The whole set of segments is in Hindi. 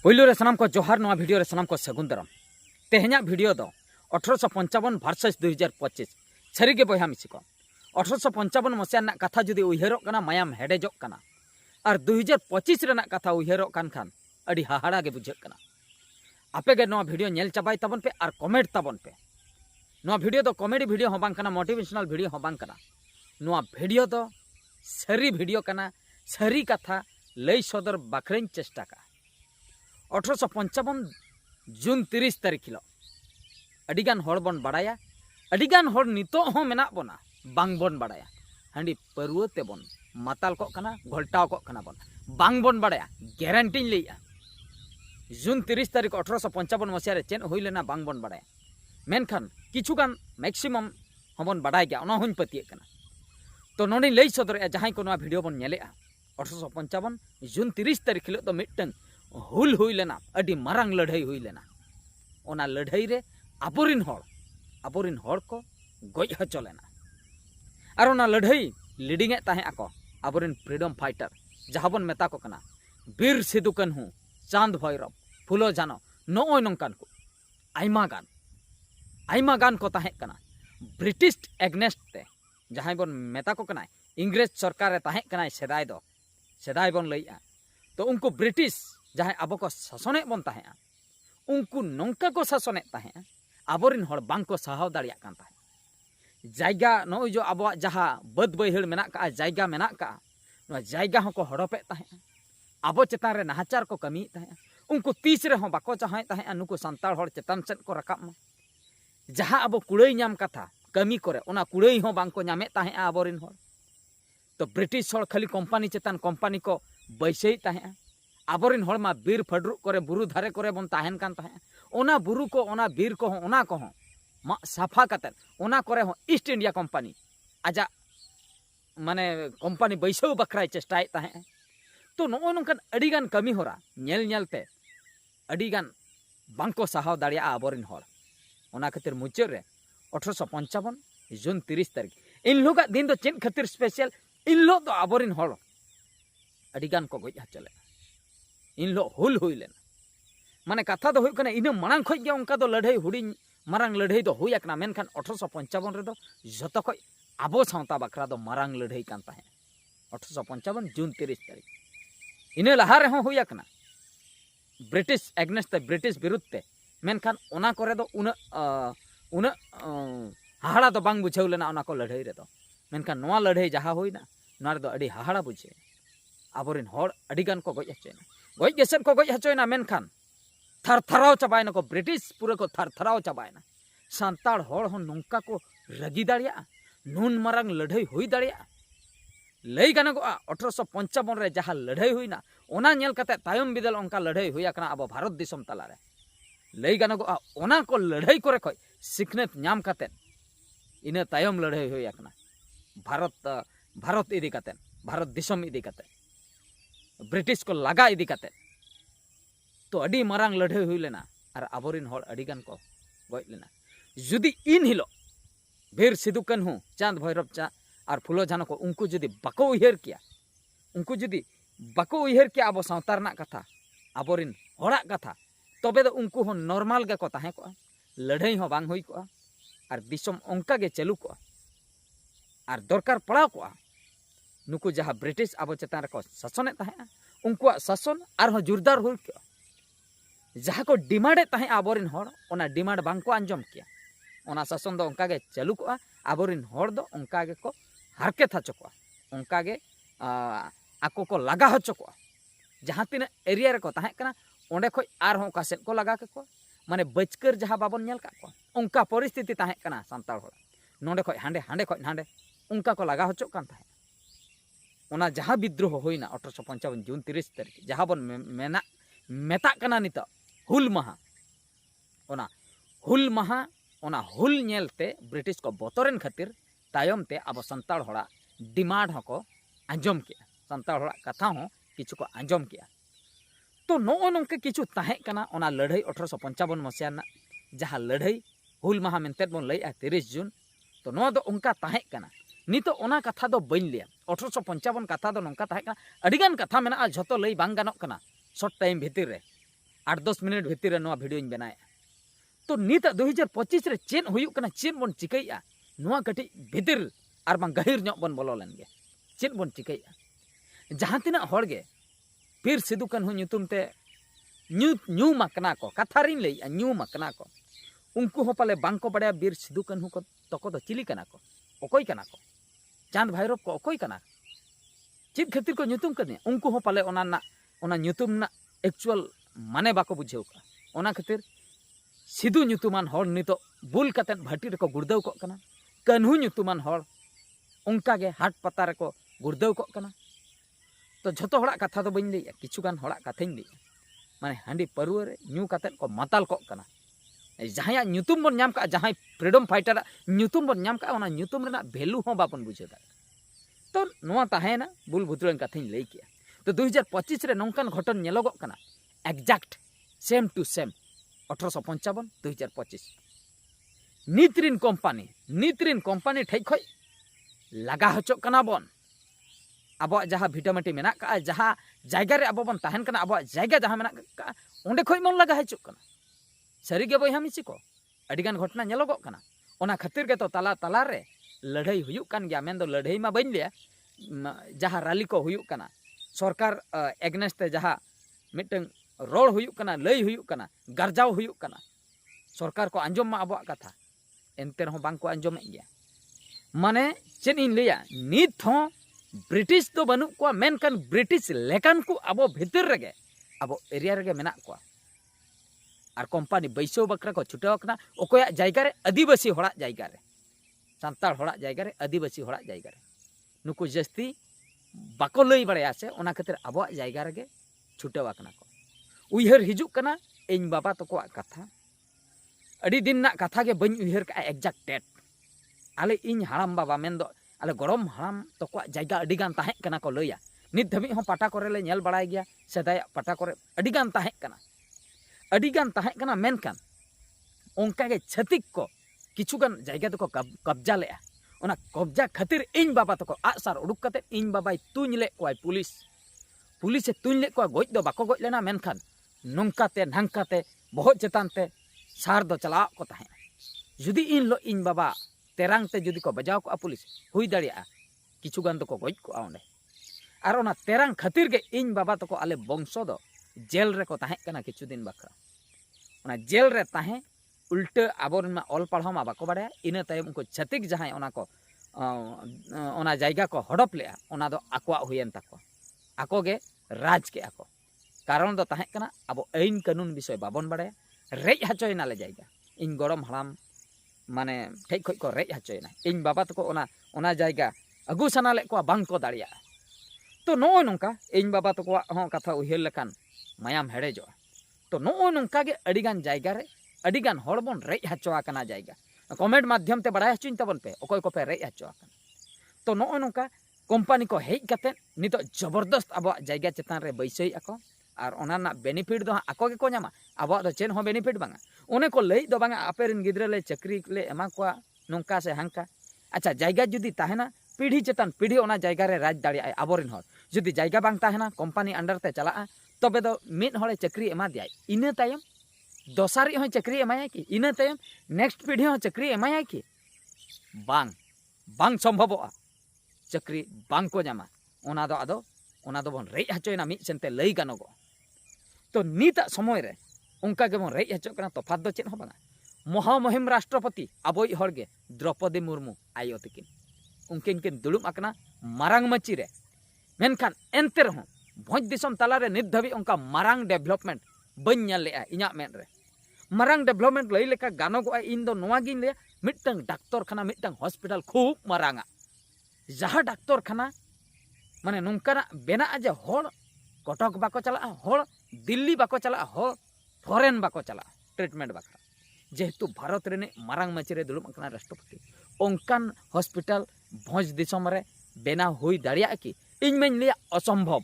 पहिलो रे सनाम को जोहार नवा वीडियो रे सनाम को सगुन दाराम तेहना वीडियो दो 1855 वर्सेस 2025 सारी के बया मिसी को 1855 मसिया ना कथा जुदी उयहरो कना मायाम हेडेजोक कना और 2025 रेना कथा उयहरो कान खान अड़ी हाहाड़ा के बुझे कना आपे के नवा वीडियो नेल चाबाई तबन पे और कमेंट तबन पे नवा वीडियो तो कॉमेडी वीडियो हो बांग कना मोटिवेशनल वीडियो हो बांग कना नवा वीडियो तो सारी वीडियो कना सारी कथा लई सदर बाखरें चेष्टा का 1855 जून 30 तारीख हिलो अडिगान होड़ बन बड़ाया अडिगान होड़ नितो हो मेना बोना बांग बन बड़ाया हांडी परुआ ते बन माताल को कना घोलटाव को कना बन बांग बन बड़ाया गारंटी लैया जून 30 तारीख 1855 मसिया रे चेन हुई लेना बांग बन बड़ाया मेनखान किछुगान मैक्सिमम हमन बड़ाय गया ओना होइन पतिये कना तो नोनी लई सदर जहां को नवा वीडियो बन नेलेआ 1855 जून 30 तारीख हिलो तो मिटन हुल हुई लेना अड़ी मारांग लड़ाई हुई लेना ओना लड़ाई रे आबोरिन होड़ को गज हचो लेना और ओना लड़ाई लीडिंग ताहे आको आबोरिन फ्रीडम फाइटर जहां बन मेता को कना बीर सिदु कान्हू चांद भैरव फुलो जानो नोय नंकान को आइमा गान को ताहे कना ब्रिटिश एगनेस्ट ते जहां बन मेता को कना इंग्रेज सरकार रे ताहे कना सेदाय बन लइया तो उनको ब्रिटिश जहां अब को शासने बन ताहे उनको नौका को शासने ताहे आबोरिन होड़ बांग को सहाव दाड़िया कान ताहे जायगा नो जो अब जहां बद बैहड़ मेना का जायगा मेना का जायगा हको हड़पे ताहे अब चेतान रे नाहाचार को कमी ताहे उनको तीस रे हों बाको चाहे ताहे नुको संताल होड़ चेतान सेन को रकाब मा जहां अब कुड़ाई नाम कथा कमी करे ओना कुड़ाई हों बांग को नामे ताहे आबोरिन होड़ तो ब्रिटिश होड़ खाली कंपनी चेतान कंपनी को बैसई ताहे आबोरिन होड़ मा बीर फडरू करे बुरु धारे करे बन ताहेन कान ताहे ओना बुरु को ओना बीर को ओना को मा साफा कते ओना करे हो ईस्ट इंडिया कंपनी आजा माने कंपनी बैसौ बखराय चेष्टाय ताहे तो नो नोंकन अडिगान कमी होरा नेल नेलते अडिगान बांको सहाव दाड़िया आबोरिन होड़ ओना खातिर मुचाद रे 1855 जून 30 तारीख इन लोगा दिन दो चेन खातिर स्पेशल इन लो तो आबोरिन होड़ अडिगान को गज हचले इन लो हुल हुई लेना माने कथा दो हुई कना इन मांग खज गे उनका दो लड़ाई हुडी मारांग लड़ाई दो हुई एकना मेनखान 1855 रे दो जतो खज आबो सावता बखरा दो मारांग लड़ाई कान ताहे 1855 जून 30 तारीख इन लहा रे हो हुई एकना ब्रिटिश एगनेस्ट ब्रिटिश विरुद्ध ते मेनखान ओना करे दो उन हाहाड़ा दो बांग बुझाव लेना ओना को लड़ाई रे दो मेनखान नोआ लड़ाई जहां हुई ना नोआ रे दो अड़ी हाहाड़ा बुझे आबोरिन होड़ अडिगान को गज हचोयना गज गेसेन को गज हचोयना मेनखान थरथराव चाबायना को ब्रिटिश पूरा को थरथराव चाबायना सांताड़ होड़ हो नौका को रगी दाड़िया नून मारांग लड़ाई हुई दाड़िया लई गानगोआ 1855 रे जहां लड़ाई हुईना ओना नेल कते तायम बिदल ओंका लड़ाई हुई कना अब भारत दिसम तलारे लई गानगोआ ओना को लड़ाई करे खय सिखनेत नाम कते इना तायम लड़ाई हुई कना भारत इदी कते भारत दिसम इदी कते ब्रिटिश को लगा इदी कते तो अड़ी मारांग लड़ाई हुई लेना और आबोरिन होड़ अड़ीगान को गज लेना जुदी इन हिलो बीर सिदु कान्हू चांद भैरव चा और फुलो जानो को उनको जुदी बाको उयहर किया अब सावता रना कथा आबोरिन होड़ा कथा तबे दो उनको हो नॉर्मल गे को ताहे को लड़ाई हो बांग हुई को और दिसम ओंका गे चालू को और दरकार पड़ाव को नुकु जहां ब्रिटिश अब चेतान को शासने ताहे उनको शासन और जोरदार हुई को जहां को डिमांडे ताहे आबोरिन होड़ ओना डिमांड बांग को आंजम किया ओना शासन दो ओंका गे चालू को आबोरिन होड़ दो ओंका गे को हारकेत हचो को ओंका गे आको को लगा हचो को जहां तीन एरिया रे को ताहे कना ओंडे खय आर हो का सेट को लगा के को माने बचकर जहां बाबन नेल का को ओंका परिस्थिति ताहे कना सांताल होड़ नोंडे खय हांडे खय हांडे ओंका को लगा हचो कान ताहे ओना जहां विद्रोह होइना 1855 जून 30 तारीख जहां बन मेता कना निता हुल माहा ओना हुल नेलते ब्रिटिश को बतरेन खातिर तायम ते अब संताल होड़ा डिमांड हको आंजम किया संताल होड़ा कथा हो किछु को आंजम किया तो नो नंके किछु ताहे कना ओना लड़ाई 1855 मसिया ना जहां लड़ाई हुल माहा मेनते बन लइया 30 जून तो नो दो उनका ताहे कना नितो ओना कथा दो बइन लिया 1855 कथा दो नंका ताहे कना अडिगान कथा मेना झतो लई बांग गानोक कना शॉर्ट टाइम भीतर रे 8-10 मिनट भीतर नवा वीडियो बनाए तो नित 2025 रे चेन हुयुक कना चेन बन चिकैया नवा कटी भीतर और बांग गहिर ᱧᱚᱜ बन बोलो लेन गे चेन बन चिकैया जहां तिना हड़ गे पीर सिदु कान्हू ᱧᱩᱛᱩᱢ ते ᱧᱩ मकना को कथारिन लैया ᱧᱩ मकना को उनको हो पाले बांग को बड़े बीर सिदु कान्हू को तको दो चिली कना को ओकोई कना को चांद भैरव को ओकोई कना चित खातिर को ᱧᱩᱛᱩᱢ कदे उनको हो पाले ओना ᱧᱩᱛᱩᱢ ना एक्चुअल माने बाको बुझेव का ओना खातिर सिदु ᱧᱩᱛᱩमान हर नितो बुल कते भाटी रे को गुर्दव को कना कान्हू ᱧᱩᱛᱩमान हर उनका गे हाट पता रे को गुर्दव को कना तो झोतो हड़ा कथा तो बइन लैया किछुगान हड़ा कथाइन लैया माने हांडी परुआ रे ᱧᱩ कते को माताल को कना जहां ᱧᱩᱛᱩम बन नाम का जहां फ्रीडम फाइटर ᱧᱩᱛᱩम बन नाम का ओना ᱧᱩᱛᱩम रेना वैल्यू हो बापन बुझे दा तो नोआ ताहेना बुल भुतुरन कथाइन लई किया तो 2025 रे नौकान घटन नेलोगो कना एक्जैक्ट सेम टू सेम 1855 2025 नित्रिन कंपनी ठेक खय लगा हचो कना बन अब जहाँ भिटामिटी मेना का जहाँ जायगा रे अब बन ताहन कना अब जायगा जहाँ मेना का ओंडे खय मन लगा हचो कना सरी गे बयहा मिसी को अडिगान घटना नेलोगो कना ओना खातिर के तो तला तला रे लड़ाई हुयुक कान गया मेन दो लड़ाई मा बइन लिया जहाँ रैली को हुयुक कना सरकार एगनेस्ट ते जहाँ मिटन रोड हुयुक कना लई हुयुक कना गारजाव हुयुक कना सरकार को आंजम मा अब कथा एनते रहो बांग को आंजम गया माने चेन इन लिया नित हो ब्रिटिश तो बनु को मेनकान ब्रिटिश लेकान को अब भीतर रगे अब एरिया रगे मेना को और कंपनी बैसो बकरा को छुटाव कना ओकोया जायगा रे आदिवासी होड़ा जायगा रे सान्ताड़ होड़ा जायगा रे आदिवासी होड़ा जायगा रे नुकु जस्ती बाको लई बड़ाया से ओना खातिर अब जायगा रगे छुटाव कना को उयहर हिजुक कना इन बाबा तको कथा अड़ी दिन ना कथा के बन उयहर का एक्जैक्ट डेट आले इन हाराम बाबा मेन दो आले गरम हाराम तको जायगा अडिगान ताहे कना को लैया नित धबी हो पाटा करे ले नेल बड़ाय गया सदाय पाटा करे अडिगान ताहे कना मेनकान ओंका के छतिक को किछुगान जायगा तको कब्जा लेया ओना कब्जा खातिर इन बाबा तको आसार उडुक कते इन बाबाय तुñ ले कोय पुलिस तुñ ले को गoj दो बाको गoj लेना मेनखान नंकाते नांकाते बहुत चेतान ते सार दो चला को ताहे जुदी इन लो इन बाबा तेरांग ते जुदी को बजाव को पुलिस हुई दाड़िया किछुगान तो को गoj को ओंडे आर ओना तेरांग खातिर के इन बाबा तो को आले वंशो दो जेल रे को ताहे कना किछु दिन बखरा ओना जेल रे ताहे उल्टे आबोरन मा ऑल पढ़ाव मा बाको बाड़े इना तायम उनको छतिक जहां ओना को ओना जायगा को हड़प लेया ओना दो आकोआ हुयन ताको आको गे राज के आको कारण दो ताहे कना अब आईन कानून विषय बाबन बाड़े रेज हचोयना ले जायगा इन गरम हराम माने ठेक खय को रेज हचोयना इन बाबा तको ओना जायगा अगु सना ले को बांग को दाड़िया तो नो नोंका इन बाबा तको हो कथा उहिर लेकान मायाम हेड़ेजो तो नो नोंका गे अडिगान जायगा रे अडिगान हड़बन रेज हचोआ कना जायगा कमेंट माध्यम ते बड़ाय हचुइन तबन पे ओकोय को पे रेज हचोआ कना तो नो नोंका कंपनी को हेज कते नितो जबरदस्त अब जायगा चेतान रे बैसई आको और ओना बेनिफिट दो आको के को नामा अब दो चेन हो बेनिफिट बांगा ओने को लई दो बांगा आपेरिन गिद्रा ले चक्री ले एमा को नोंका से हांका अच्छा जायगा जुदी ताहेना पीढ़ी चेतान पीढ़ी ओना जायगा रे राज दाड़िया आबोरिन हर जुदी जायगा बांग ताहेना कंपनी अंडर ते चला तबे दो मिड हळे चक्री एमा दिया इना तायम दोसारी हो चक्री एमाया कि इना तायम नेक्स्ट पीढ़ी हो चक्री एमाया कि बांग संभवोआ चक्री बांग को जामा ओना दो बन रेज हचोयना मिद सेनते लई गानोगो तो निता समय रे उनका के बन रेज हचो कना तफात दो चेन हो बांगा महामहिम राष्ट्रपति अबोई हड़गे द्रौपदी मुर्मू आयो तकिन उनकिन किन दुड़ुब आकना मारांग मची रे मेनखान एनते रहो भोज दिसम तला रे नित धबी उनका मारांग डेवलपमेंट बन नेल लेआ इना मेन रे मारांग डेवलपमेंट लई लेका गानोगो इन दो नोवा गिन ले मिटंग डाक्टर खाना मिटंग हॉस्पिटल खूब मारांगा जहाँ डाक्तर खाना माने नोंकाना बेना जे हर कटक बाको चला हर दिल्ली बाको चला हर फॉरेन बाको चला ट्रीटमेंट बाखरा जेहेतु भारत रे मारांग मची रे दुड़ुब आकना राष्ट्रपति ओंकान हॉस्पिटल भोज दिसम रे बेना हुई दाड़िया कि इन में लिया असंभव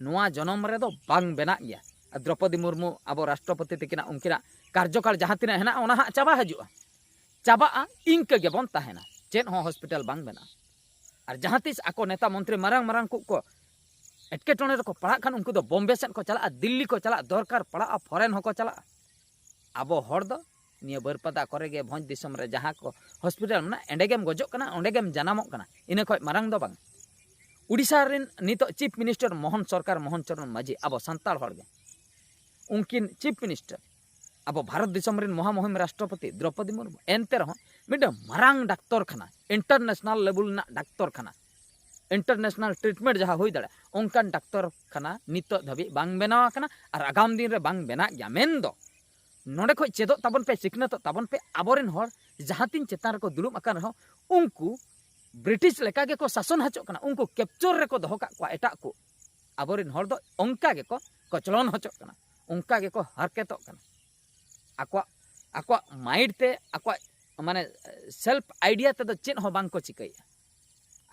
नोआ जनम रे दो बांग बेना गया द्रौपदी मुर्मू अब राष्ट्रपति तकिना उनकिना कार्यकाल जहाँ तिना हेना ओना हा चाबा हजुआ चाबा इंका गे बन ताहेना चेन हो हॉस्पिटल बांग बेना और जहाँ तीस आको नेता मंत्री मारांग को एटकेटोणे रको पढ़ा खान उनको बॉम्बे सेन को चला दिल्ली को चला दरकार पड़ा फॉरेन होको चला आबो हर दो निया बरपदा करे गे भोज दिसम रे जहां को हॉस्पिटल ना एंडेगेम गजो कना ओंडेगेम जनामोक कना इने खय मारंग दो बांग उड़ीसा रेन नितो चीफ मिनिस्टर मोहन सरकार मोहन चरण माझी आबो संताल हर गे उनकिन चीफ मिनिस्टर अब भारत दिसम रेन महामहिम राष्ट्रपति द्रौपदी मुर्मू एनते रहो मिडे मारांग डाक्टर खाना इंटरनेशनल लेवल ना डाक्टर खाना इंटरनेशनल ट्रीटमेंट जहाँ हुई दाड़ा ओंकान डाक्तर खाना नितो धाबी बांग बेनाव आकना और आगाम दिन रे बांग बेना गया मेन दो नोडे खो चेदो ताबन पे सिखनतो ताबन पे आबोरेन हर जहाँ तीन चेतान रको दुड़ुब आकान रहो उनको ब्रिटिश लेका गे को शासन हचो कना उनको कैप्चर रे को दोहो का को एटा को आबोरेन हर दो ओंका गे को कचलन हचो कना उनका गे को हारकेतो कना आको आको माइंड ते आको माने सेल्फ आइडिया ते दो चेन हो बांग को चिकई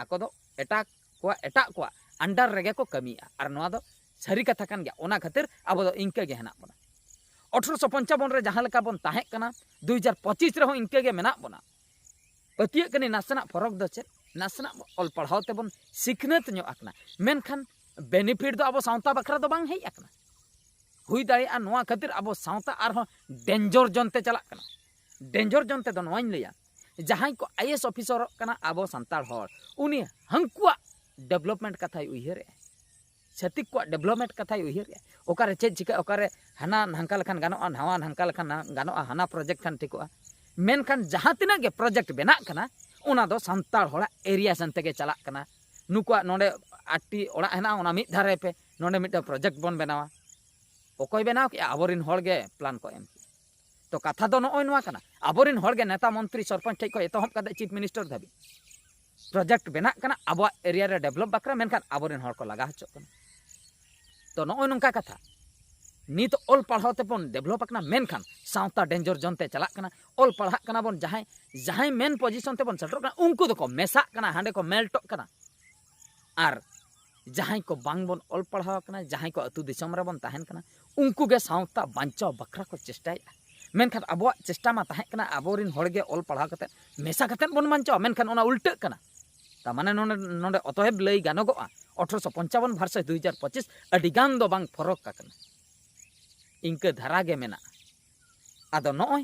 आको दो एटा को अंडर रेगे को कमिया और नोआ दो सरी कथा कान गया ओना खातिर अब दो इनके गे हेना बना 1855 रे जहाँ लेका बन ताहे कना 2025 रे हो इनके गे मेना बना पतिये कनी नासना फरक दो चेन नासना ऑल पढ़ाव ते बन सिखनत न्यो आकना मेनखान बेनिफिट दो अब सावता बखरा दो बांग हेई आकना हुई दाड़ी आ नोआ खातिर अब सावता आर हो डेंजर जनते चला कना डेंजर जनते दो नोआइन लिया जहां को आईएएस ऑफिसर कना अब संताल हर उनी हंकुआ डेवलपमेंट कथाय उइहरे छतिक को डेवलपमेंट कथाय उइहरे ओकारे चेज चिका ओकारे हना हंका लखान गानोआ नवा हंका लखान गानोआ हना प्रोजेक्ट खान ठिकोआ मेनखान जहां तिना गे प्रोजेक्ट बेना कना ओना दो संताल होड़ा एरिया संते गे चला कना नुकुआ नोडे आटी ओड़ा हेना ओना मिद धारे पे नोडे मिड प्रोजेक्ट बन बनावा ओकय बनाव के आबोरिन हर गे प्लान को एम तो कथा दो नोय नोआ कना आबोरिन हर गे नेता मंत्री सरपंच ठेक को एतहब कदे चीफ मिनिस्टर धाबी प्रोजेक्ट बेना कना आबो एरिया रे डेवलप बकरा मेनखान आबोरिन हर को लगा हचो कना तो नोय नंका कथा नित ऑल पढ़ाव ते बन डेवलप कना मेनखान सावता डेंजर जनते चला कना ऑल पढ़ा कना बन जहां जहां मेन पोजीशन ते बन सेटर कना उनको दो को मेसा कना हांडे को मेलटो कना आर जहां को बांग बन ऑल पढ़ाव कना जहां को अतु दिसम रे बन ताहेन कना उनको गे सावता बांचाव बकरा को चेष्टाय मेनखान आबो चेष्टा मा ताहे कना आबोरिन हर गे ऑल पढ़ा कते मेसा कते बन बांचाव मेनखान ओना उल्टा कना ता माने नोंडे अतहेब लई गानोगोआ 1855 वर्सेस 2025 अडिगान दो बांग फरक काकना इंके धारा गे मेना आदो नोय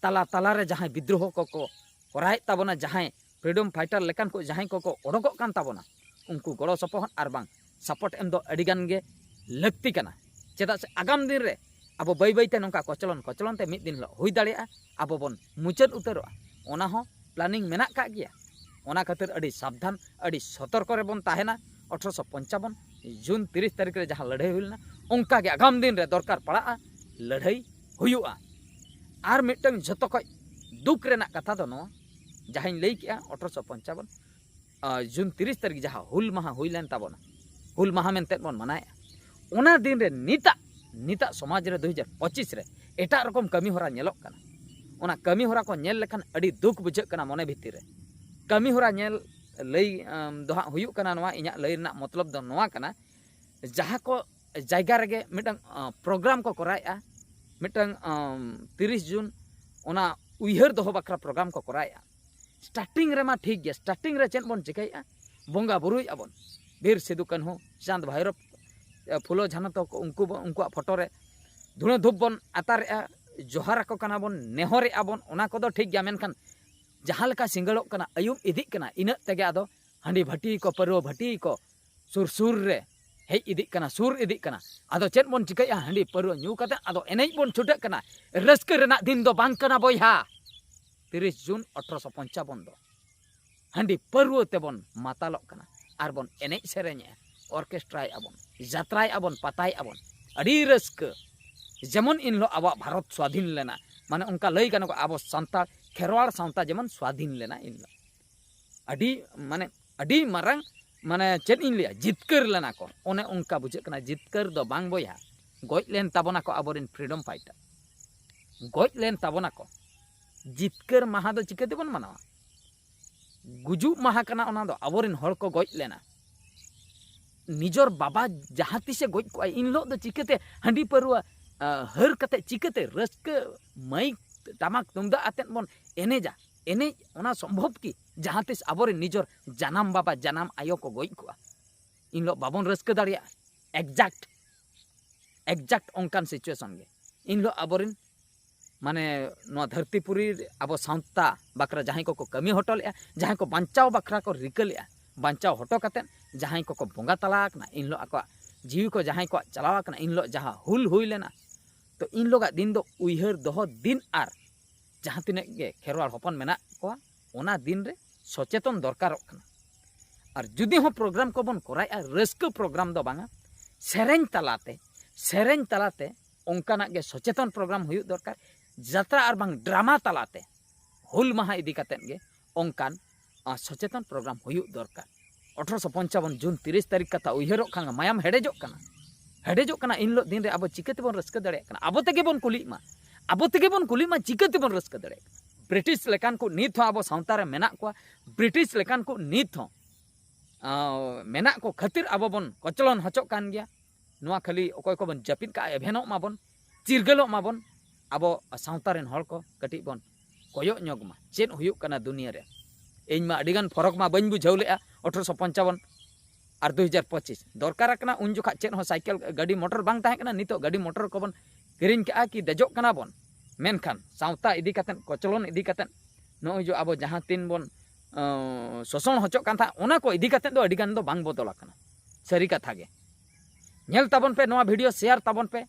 ताला ताला रे जहां विद्रोह को कराय ताबोना जहां फ्रीडम फाइटर लेकान को जहां को ओडोगो कान ताबोना उनको गड़ो सपोहन और बांग सपोर्ट एम दो अडिगान गे लगती कना चेदा से आगाम दिन रे अब बै बैते नोंका कचलन ते मिद दिन लो हुई दाड़िया अब बन मुचाद उतरोआ ओना हो प्लानिंग मेना का गया ओना खातिर अड़ी सावधान अड़ी सतर्क रे बन ताहेना 1855 जून 30 तारीख रे जहां लड़ाई हुईना उनका के आगाम दिन रे दरकार पड़ा लड़ाई हुयुआ आर मिटंग जतो खय दुख रेना कथा दो नोआ जहां लई किया 1855 जून 30 तारीख जहां हुल माहा हुईलेन ताबोना हुल माहा मेनते बन मनाया ओना दिन रे निता समाज रे 2025 रे एटा रकम कमी होरा नेलोक कना ओना कमी होरा को नेल लेखान अड़ी दुख बुझे कना मने भितिर रे कमी होरा नेल लई दोहा हुयु कना नोआ इन्या लई ना मतलब दो नोआ कना जहां को जायगा रेगे मिटंग प्रोग्राम को कराया मिटंग 30 जून ओना उइहर दोहो बखरा प्रोग्राम को कराया स्टार्टिंग रे मा ठीक गया स्टार्टिंग रे चेन बन चिकाया बोंगा बुरुई अबन बीर सिदु कान्हू चांद भैरव फुलो झानो तो उनको फोटो रे धुणे धूप बन आतार जोहार को कना बन नेहरे आबन ओना को दो ठीक गया मेनखान जहां लेका सिंगड़ो कना अयुम इदी कना इना तेगे आदो हांडी भटी को परो भटी को सुर रे हेज इदी कना सुर इदी कना आदो चेन बन चिकाया हांडी परो न्यू कते आदो एनेज बन छुटे कना रस्क रेना दिन दो बांग कना बोयहा 30 जून 1855 दो हांडी परो ते बन मातालो कना आर बन एनेज सेरेnye ऑर्केस्ट्राय आबन जात्राय आबन पाताय आबन अड़ी रस्क जेमन इनलो आबा भारत स्वाधीन लेना माने उनका लई गानो आबो संताल खेरवाड़ सावता जेमन स्वाधीन लेना इनलो अड़ी माने अड़ी मारंग माने चेद इन लिया जितकर लेना को ओने उनका बुझे कना जितकर दो बांग बोया गoj लेन ताबोना को आबोरिन फ्रीडम फाइटर गoj लेन ताबोना को जितकर माहा दो चिकेते बन मानावा गुजु माहा कना ओना दो आबोरिन हर को गoj लेना निजर बाबा जहां तिसे गoj को इनलो दो चिकेते हांडी परुआ हर कते चिकेते रस्क माइक टामाक तुमदा आतेन बन एनेजा एने ओना संभव की जहां तिस आबोरे निजर जानाम बाबा जानाम आयो को गoj को इन लोग बाबन रस्क दाड़िया एग्जैक्ट ओंकान सिचुएशन गे इन लोग आबोरिन माने नोआ धरतीपुरी अब सावता बाखरा जहां को कमी हटो ले जहां को बांचाव बाखरा को रिका ले बांचाव हटो कते जहां को बोंगा तला इन लोग आको जीवी को जहां को चलावा इन लोग जहां हुल हुई लेना तो इन लोग दिन दो उइहर दोहो दिन आर जहां तिने गे खेरवाल हपन मेना को ओना दिन रे सचेतन दरकार और जुदी हो प्रोग्राम को बन कराया रस्क प्रोग्राम दो बांगा सेरेंज तलाते ओंकाना गे सचेतन प्रोग्राम हुई दरकार जात्रा और बांग ड्रामा तलाते हुल माहा इदी काते गे ओंकान सचेतन प्रोग्राम हुई दरकार 1855 जून 30 तारीख कथा उइहरो खांगा मायाम हेडेजो कना इन लो दिन रे अब चिकते बन रस्क दड़े कना अब तेगे बन कुली मा चिकते बन रस्क दड़े ब्रिटिश लेकान को नीत हो अब सावता रे मेना को ब्रिटिश लेकान को नीत हो मेना को खातिर अब बन कचलन हचो कान गया नोआ खाली अकोय को बन जपिन का एभेनो माबन चिरगलो माबन अब सावता रेन हर को कटी बन कोयो ᱧᱚᱜ मा चेद हुयुक कना दुनिया रे इन मा अडिगान फरक मा बन बुझाव लेआ 1855 और 2025 दरकार कना उन जोखा चेद हो साइकिल गाड़ी मोटर बांग ताहे कना नितो गाड़ी मोटर को बन किरिन का कि देजो कना बन मेनखान सावता इदी कातन कचलन इदी कातन नो जो अब जहां तीन बन शोषण हचो कान था ओना को इदी कातन दो अडिगान दो बांग बदला कना सरी कथा गे नेल ताबन पे नोआ वीडियो शेयर ताबन पे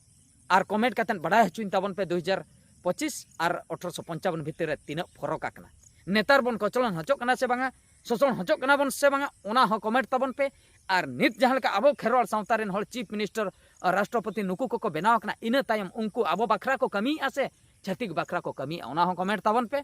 और कमेंट कातन बढ़ाई हचुन ताबन पे 2025 और 1855 भितर तीन फरक आकना नेतार बन कचलन हचो कना से बांगा शोषण हचो कना बन से बांगा ओना हो कमेंट ताबन पे और नित जहां लेका अब खेरवाल सावता रेन हर चीफ मिनिस्टर राष्ट्रपति नुकु को बनाव कना इन तायम उनको अब बाखरा को कमी आसे छातिक बाखरा को कमी ओना हो कमेंट ताबन पे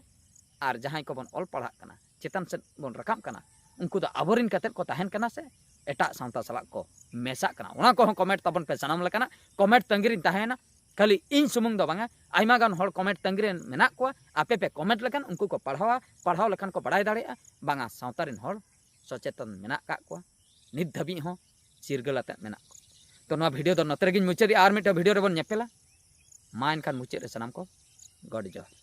और जहां को बन ऑल पढ़ा कना चेतन से बन रकाम कना उनको दो आबोरिन कतेत को ताहेन कना से एटा सावता सला को मेसा कना ओना को कमेंट ताबन पे सनाम लेकना कमेंट तंगिरिन ताहेना खाली इन सुमुंग दो बांगा आयमा गान हर कमेंट तंगिरिन मेना को आपे पे कमेंट लेकन उनको को पढ़ाव लेकन को बड़ाई दाड़ेया बांगा सावता रेन हर सचेतन मेना का को नित धबी हो चिरगलाते मेना को तो नोआ वीडियो दो नतरे गिन मुचादी आर मिटा वीडियो रे बन नेपेला मा एनखान मुचाद रे सनाम को गॉड जॉय।